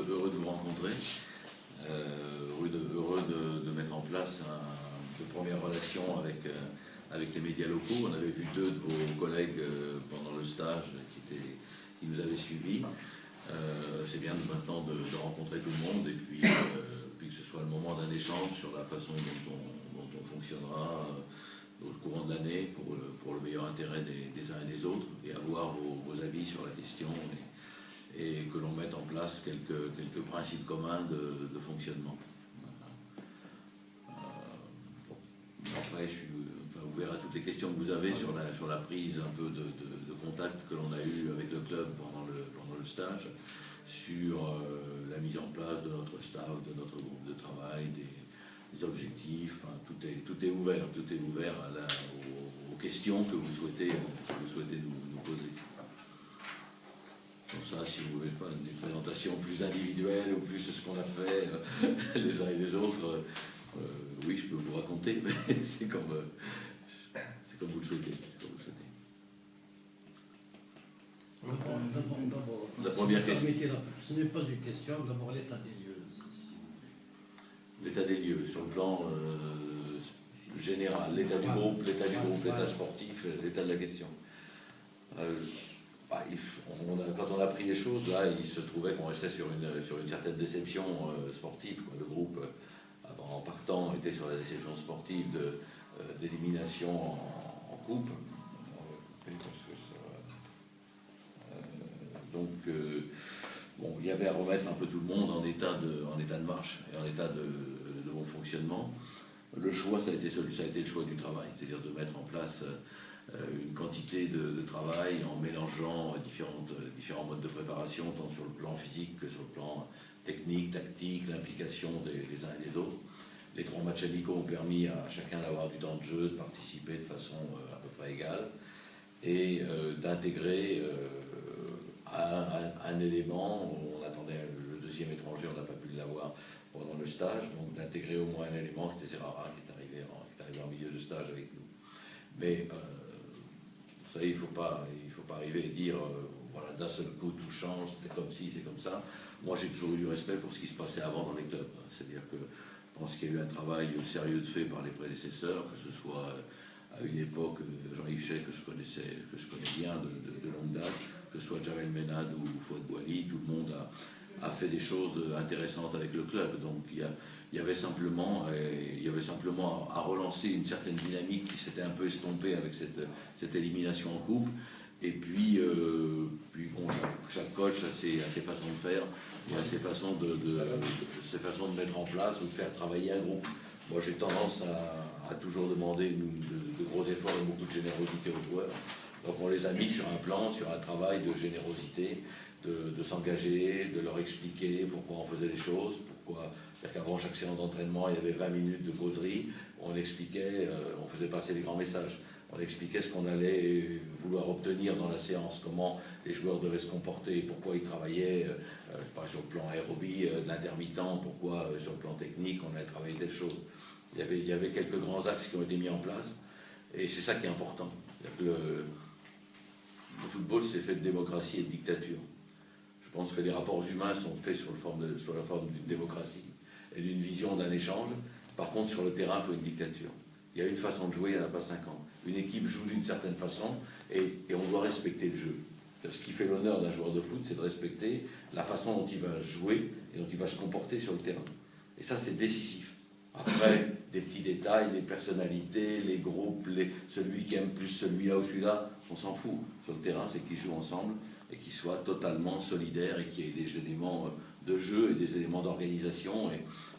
heureux de vous rencontrer, heureux de mettre en place de premières relations avec les médias locaux. On avait vu 2 de vos collègues pendant le stage qui nous avaient suivis. C'est bien maintenant de rencontrer tout le monde et puis que ce soit le moment d'un échange sur la façon dont on fonctionnera au courant de l'année pour le meilleur intérêt des uns et des autres, et avoir vos avis sur la question et que l'on mette en place quelques principes communs de fonctionnement. Après, je suis ouvert à toutes les questions que vous avez sur la prise un peu de contact que l'on a eu avec le club pendant le stage, sur la mise en place de notre staff, de notre groupe de travail, des objectifs. Enfin, tout est ouvert aux questions que vous souhaitez nous poser. Comme ça, si vous voulez pas une présentation plus individuelle ou plus ce qu'on a fait les uns et les autres, oui, je peux vous raconter, mais c'est comme vous le souhaitez. D'abord, la première question. Ce n'est pas une question, d'abord l'état des lieux. L'état des lieux, sur le plan général, l'état du groupe, l'état sportif, l'état de la question. Quand on a pris les choses, là, il se trouvait qu'on restait sur une certaine déception sportive. Le groupe, en partant, était sur la déception sportive d'élimination en coupe. Donc, il y avait à remettre un peu tout le monde en état de marche et en état de bon fonctionnement. Le choix, ça a été le choix du travail, c'est-à-dire de mettre en place une quantité de travail en mélangeant différents modes de préparation, tant sur le plan physique que sur le plan technique, tactique, l'implication des uns et des autres. Les 3 matchs amicaux ont permis à chacun d'avoir du temps de jeu, de participer de façon à peu près égale et d'intégrer un élément. On attendait le 2e étranger, on n'a pas pu l'avoir pendant le stage, donc d'intégrer au moins un élément qui était Serrara, qui est arrivé en milieu de stage avec nous. Mais vous savez, il ne faut pas arriver et dire voilà, d'un seul coup tout change, c'est comme ci, c'est comme ça. Moi, j'ai toujours eu du respect pour ce qui se passait avant dans les clubs. C'est-à-dire que je pense qu'il y a eu un travail sérieux de fait par les prédécesseurs, que ce soit à une époque Jean-Yves Chay, que je connais bien de longue date, que ce soit Jamel Menad ou Fouad Bouali, tout le monde a fait des choses intéressantes avec le club. Donc il y avait simplement à relancer une certaine dynamique qui s'était un peu estompée avec cette élimination en coupe. Et puis bon, chaque coach a ses façons de faire et a ses façons de mettre en place ou de faire travailler un groupe. Moi, j'ai tendance à toujours demander de gros efforts et beaucoup de générosité aux joueurs. Donc on les a mis sur un plan, sur un travail de générosité, de s'engager, de leur expliquer pourquoi on faisait les choses, c'est-à-dire qu'avant chaque séance d'entraînement, il y avait 20 minutes de causerie, on expliquait, on faisait passer des grands messages. On expliquait ce qu'on allait vouloir obtenir dans la séance, comment les joueurs devaient se comporter, pourquoi ils travaillaient, sur le plan aérobie, de l'intermittent, pourquoi sur le plan technique on allait travailler telle chose. Il y avait quelques grands axes qui ont été mis en place, et c'est ça qui est important. Le football, c'est fait de démocratie et de dictature. Je pense que les rapports humains sont faits sur la forme d'une démocratie et d'une vision d'un échange. Par contre, sur le terrain, il faut une dictature. Il y a une façon de jouer, il n'y en a pas 50. Une équipe joue d'une certaine façon et on doit respecter le jeu. Ce qui fait l'honneur d'un joueur de foot, c'est de respecter la façon dont il va jouer et dont il va se comporter sur le terrain. Et ça, c'est décisif. Après, des petits détails, les personnalités, les groupes, celui qui aime plus celui-là ou celui-là, on s'en fout. Sur le terrain, c'est qu'ils jouent ensemble et qu'ils soient totalement solidaires et qu'il y ait des éléments de jeu et des éléments d'organisation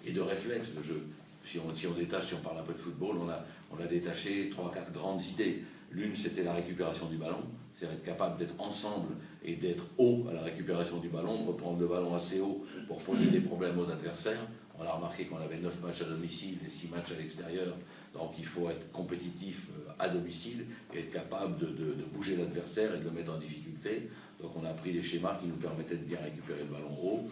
et de réflexe de jeu. Si on parle un peu de football, on a détaché 3-4 grandes idées. L'une, c'était la récupération du ballon, c'est-à-dire être capable d'être ensemble et d'être haut à la récupération du ballon, de reprendre le ballon assez haut pour poser des problèmes aux adversaires. On a remarqué qu'on avait 9 matchs à domicile et 6 matchs à l'extérieur, donc il faut être compétitif à domicile et être capable de bouger l'adversaire et de le mettre en difficulté. Donc on a pris des schémas qui nous permettaient de bien récupérer le ballon haut.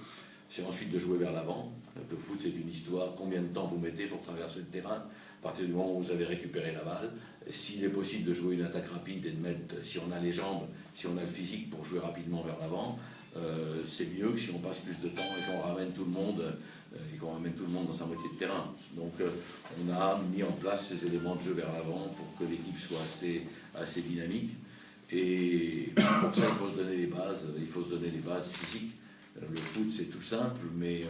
C'est ensuite de jouer vers l'avant. Le foot, c'est une histoire. Combien de temps vous mettez pour traverser le terrain à partir du moment où vous avez récupéré la balle? S'il est possible de jouer une attaque rapide et de mettre, si on a les jambes, si on a le physique pour jouer rapidement vers l'avant, c'est mieux que si on passe plus de temps et qu'on ramène tout le monde dans sa moitié de terrain. Donc on a mis en place ces éléments de jeu vers l'avant pour que l'équipe soit assez dynamique. Et pour ça, il faut se donner les bases physiques. Le foot, c'est tout simple, mais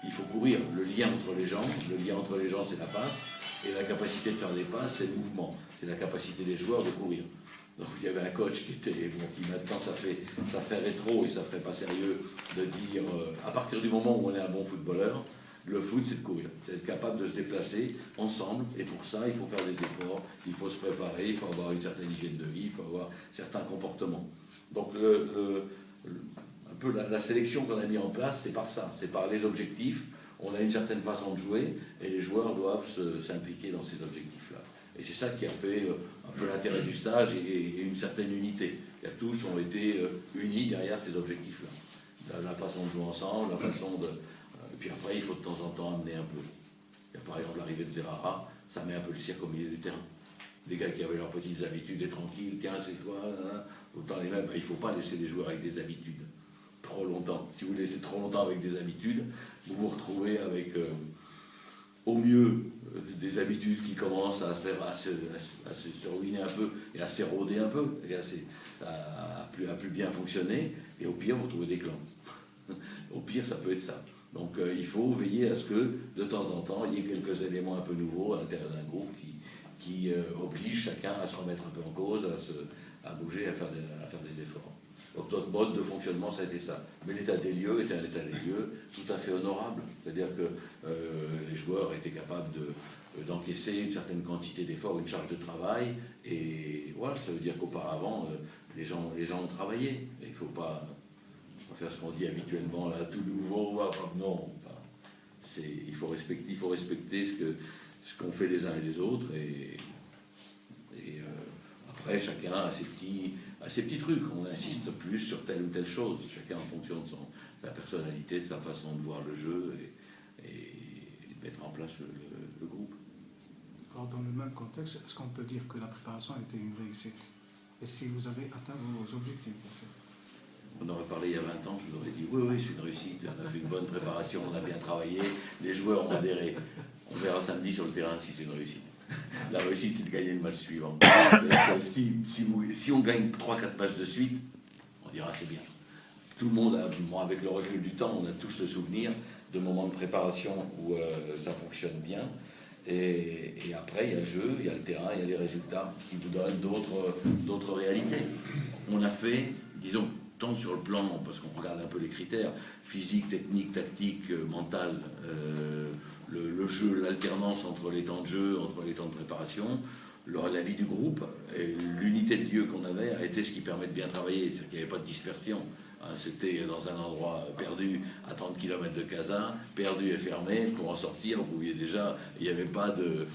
il faut courir. Le lien entre les gens, c'est la passe. Et la capacité de faire des passes, c'est le mouvement. C'est la capacité des joueurs de courir. Donc il y avait un coach qui maintenant ça fait rétro et ça ferait pas sérieux de dire à partir du moment où on est un bon footballeur, le foot c'est de courir, c'est être capable de se déplacer ensemble, et pour ça il faut faire des efforts, il faut se préparer, il faut avoir une certaine hygiène de vie, il faut avoir certains comportements. Donc un peu la sélection qu'on a mis en place, c'est par ça, c'est par les objectifs. On a une certaine façon de jouer et les joueurs doivent s'impliquer dans ces objectifs-là. Et c'est ça qui a fait un peu l'intérêt du stage et une certaine unité. Tous ont été unis derrière ces objectifs-là. La façon de jouer ensemble, la façon de... Et puis après, il faut de temps en temps amener un peu. Il y a par exemple l'arrivée de Zerara, ça met un peu le cirque au milieu du terrain. Des gars qui avaient leurs petites habitudes et tranquilles, tiens, c'est toi, autant les mêmes. Il ne faut pas laisser les joueurs avec des habitudes trop longtemps. Si vous laissez trop longtemps avec des habitudes, vous vous retrouvez avec, au mieux, des habitudes qui commencent à se ruiner un peu et à s'éroder un peu, et à plus bien fonctionner, et au pire, vous trouvez des clans. Au pire, ça peut être ça. Donc il faut veiller à ce que, de temps en temps, il y ait quelques éléments un peu nouveaux à l'intérieur d'un groupe qui obligent chacun à se remettre un peu en cause, à bouger, à faire des efforts. Donc notre mode de fonctionnement, ça a été ça. Mais l'état des lieux était un état des lieux tout à fait honorable. C'est-à-dire que les joueurs étaient capables d'encaisser une certaine quantité d'efforts, une charge de travail. Et voilà, ça veut dire qu'auparavant, les gens ont travaillé. Et il ne faut pas faire ce qu'on dit habituellement, là, tout nouveau. Non, il faut respecter ce qu'ont fait les uns et les autres. Et après, chacun a ses petits trucs. On insiste plus sur telle ou telle chose. Chacun en fonction de sa personnalité, de sa façon de voir le jeu et de mettre en place le groupe. Alors, dans le même contexte, est-ce qu'on peut dire que la préparation a été une réussite? Et si vous avez atteint vos objectifs? On aurait parlé il y a 20 ans, je vous aurais dit oui, c'est une réussite. On a fait une bonne préparation, on a bien travaillé, les joueurs ont adhéré. On verra samedi sur le terrain si c'est une réussite. La réussite, c'est de gagner le match suivant. Si on gagne 3-4 matchs de suite, on dira c'est bien. Tout le monde, avec le recul du temps, on a tous le souvenir de moments de préparation où ça fonctionne bien. Et après, il y a le jeu, il y a le terrain, il y a les résultats qui vous donnent d'autres réalités. On a fait, disons, tant sur le plan, parce qu'on regarde un peu les critères, physique, technique, tactique, mental, le jeu, l'alternance entre les temps de jeu, entre les temps de préparation, la vie du groupe et l'unité de lieu qu'on avait a été ce qui permet de bien travailler, c'est-à-dire qu'il n'y avait pas de dispersion. C'était dans un endroit perdu à 30 km de Kazan, perdu et fermé. Pour en sortir, vous pouviez déjà, il n'y avait pas de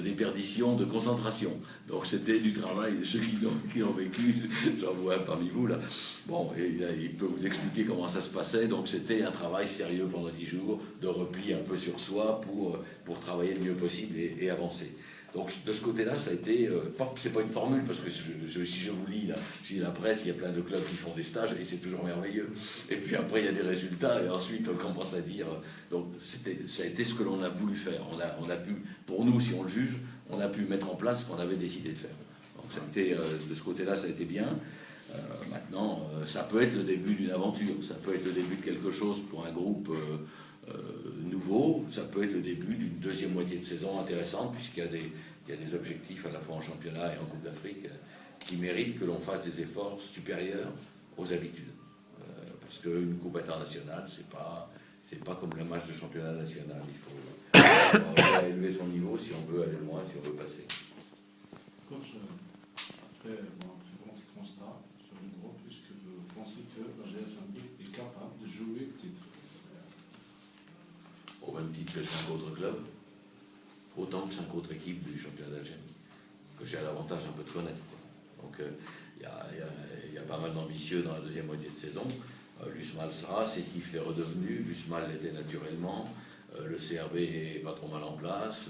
déperdition, de concentration. Donc c'était du travail. Ceux qui l'ont vécu, j'en vois un parmi vous là. Bon, et il peut vous expliquer comment ça se passait. Donc c'était un travail sérieux pendant 10 jours, de repli un peu sur soi pour travailler le mieux possible et avancer. Donc de ce côté-là, ça a été, c'est pas une formule, parce que si je vous lis, là, je lis la presse, il y a plein de clubs qui font des stages, et c'est toujours merveilleux. Et puis après, il y a des résultats, et ensuite on commence à dire... Donc ça a été ce que l'on a voulu faire. On a pu, pour nous, si on le juge, on a pu mettre en place ce qu'on avait décidé de faire. Donc ça a été, de ce côté-là, ça a été bien. Maintenant, ça peut être le début d'une aventure, ça peut être le début de quelque chose pour un groupe... nouveau, ça peut être le début d'une deuxième moitié de saison intéressante, puisqu'il y a des objectifs à la fois en championnat et en Coupe d'Afrique qui méritent que l'on fasse des efforts supérieurs aux habitudes. Parce qu'une Coupe internationale, c'est pas comme le match de championnat national. Il faut élever son niveau si on veut aller loin, si on veut passer. Coach, après un constat sur le groupe, est-ce que vous pensez que la GSMB est capable de jouer le titre? Au même titre que 5 autres clubs, autant que 5 autres équipes du championnat d'Algérie, que j'ai l'avantage un peu de connaître. Donc il y a pas mal d'ambitieux dans la deuxième moitié de saison. L'USMAL sera, Sétif est redevenu, l'USMAL l'était naturellement, Le CRB est pas trop mal en place.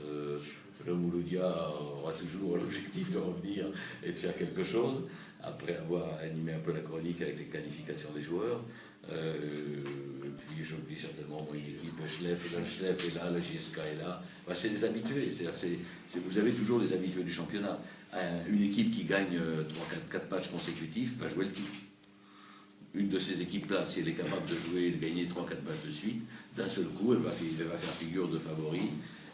Le Mouloudia aura toujours l'objectif de revenir et de faire quelque chose, après avoir animé un peu la chronique avec les qualifications des joueurs. Et puis j'oublie certainement une équipe, Schleff est là, la JSK est là. Bah, c'est des habitués, c'est-à-dire vous avez toujours les habitués du championnat. Une équipe qui gagne 4 matchs consécutifs va jouer le titre. Une de ces équipes-là, si elle est capable de jouer, de gagner 3-4 matchs de suite, d'un seul coup, elle va faire figure de favori.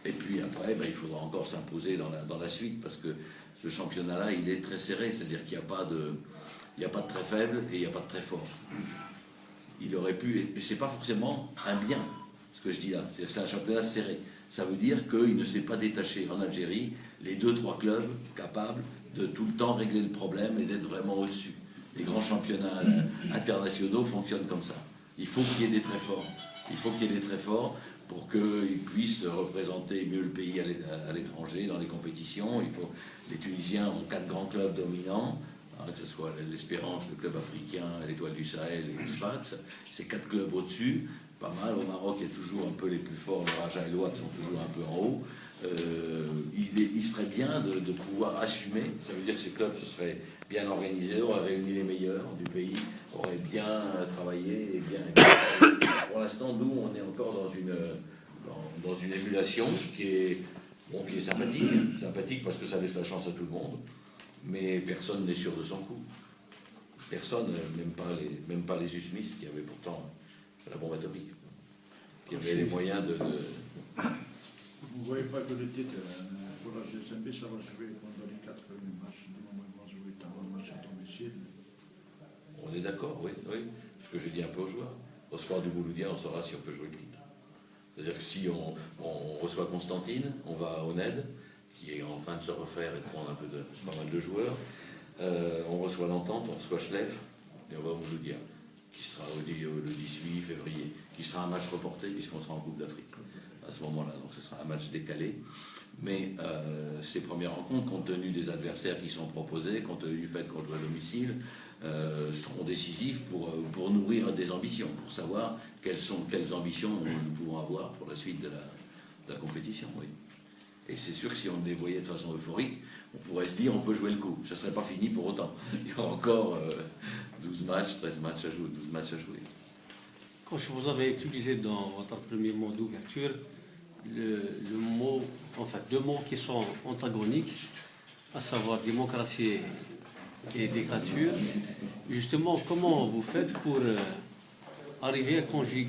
Et puis après, il faudra encore s'imposer dans la suite, parce que ce championnat-là, il est très serré, c'est-à-dire qu'il n'y a pas de très faible et il n'y a pas de très fort. Il aurait pu, et c'est pas forcément un bien, ce que je dis là, c'est-à-dire que c'est un championnat serré. Ça veut dire qu'il ne s'est pas détaché en Algérie les 2-3 clubs capables de tout le temps régler le problème et d'être vraiment au-dessus. Les grands championnats internationaux fonctionnent comme ça. Il faut qu'il y ait des très forts. Il faut qu'il y ait des très forts pour qu'ils puissent représenter mieux le pays à l'étranger, dans les compétitions. Les Tunisiens ont 4 grands clubs dominants, que ce soit l'Espérance, le club africain, l'Étoile du Sahel et l'Sfax. C'est 4 clubs au-dessus, pas mal. Au Maroc, il y a toujours un peu les plus forts, le Raja et l'Ouad sont toujours un peu en haut. Il serait bien de pouvoir assumer, ça veut dire que ces clubs se seraient bien organisés, auraient réuni les meilleurs du pays, auraient bien travaillé et bien travaillé. Pour l'instant, nous, on est encore dans une émulation qui est sympathique parce que ça laisse la chance à tout le monde, mais personne n'est sûr de son coup. Personne, même pas les USMIS qui avaient pourtant la bombe atomique, qui avaient les moyens de... Vous ne voyez pas que le titre pour la GSMB, ça va se jouer pendant les 4 premiers matchs. Du moment où on va jouer un match à domicile. On est d'accord, oui. Ce que j'ai dit un peu aux joueurs. Au score du Mouloudia, on saura si on peut jouer le titre. C'est-à-dire que si on reçoit Constantine, on va à Oned, qui est en train de se refaire et de prendre pas mal de joueurs. On reçoit l'Entente, on reçoit Schleff, et on va au Mouloudia, qui sera le 18 février, qui sera un match reporté puisqu'on sera en Coupe d'Afrique à ce moment-là. Donc ce sera un match décalé. Mais ces premières rencontres, compte tenu des adversaires qui sont proposés, compte tenu du fait qu'on joue à domicile, seront décisifs pour nourrir des ambitions, pour savoir quelles ambitions nous pouvons avoir pour la suite de la compétition. Oui. Et c'est sûr que si on les voyait de façon euphorique, on pourrait se dire on peut jouer le coup. Ça ne serait pas fini pour autant. Il y a encore 12 matchs, 13 matchs à jouer, 12 matchs à jouer. Quand vous avez utilisé dans votre premier mot d'ouverture deux mots qui sont antagoniques, à savoir démocratie et dictature. Justement, comment vous faites pour arriver à conjuguer